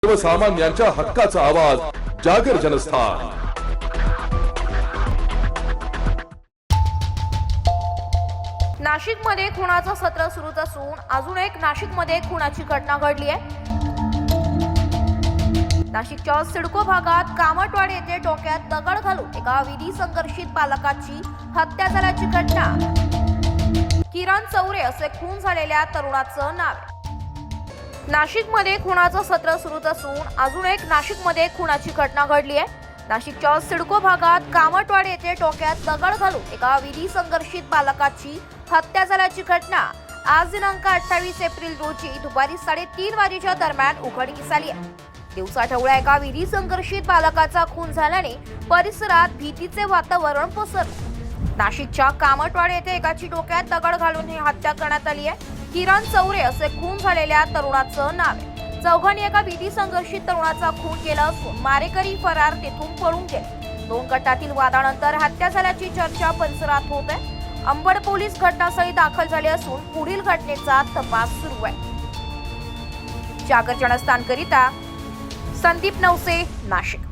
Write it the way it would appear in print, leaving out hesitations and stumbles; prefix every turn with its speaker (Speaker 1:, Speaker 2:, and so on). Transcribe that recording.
Speaker 1: सर्वसामान्यांच्या हक्काचा आवाज जागर जनस्थान।
Speaker 2: नाशिकमध्ये खुनाचं सत्र सुरूच असून अजून एक नाशिकमध्ये खुनाची घटना घडली आहे। नाशिकच्या सिडको भागात कामटवाडी येथे डोक्यात दगड घालून एका विधी संघर्षित बालकाची हत्या झाल्याची घटना। किरण चौरे असे खून झालेल्या तरुणाचं नाव आहे। नाशिकमध्ये खुनाचं सत्र सुरूच असून अजून एक नाशिकमध्ये खुनाची घटना घडली आहे। नाशिकच्या सिडको भागात कामटवाडी येथे डोक्यात दगड घालून एका विधी संघर्षित बालकाची हत्या झाल्याची घटना आज दिनांक 28 एप्रिल रोजी दुपारी 3:30 वाजेच्या दरम्यान उघडकीस आली आहे। दिवसाढवळ्या एका विधी संघर्षित बालकाचा खून झाल्याने परिसरात भीतीचे वातावरण पसरले। नाशिकच्या कामटवाडी येथे एकाची डोक्यात दगड घालून ही हत्या करण्यात आली आहे। किरण चौरे असे खून झालेल्या तरुणाचं नाव आहे। चौघांनी एका विधी संघर्षित तरुणाचा खून केला असून मारेकरी फरार तेथून पळून गेले। दोन गटातील वादानंतर हत्या झाल्याची चर्चा परिसरात होत आहे। अंबड पोलीस घटनास्थळी दाखल झाले असून पुढील घटनेचा तपास सुरू आहे। जागर जनस्थानकरिता संदीप नवसे, नाशिक।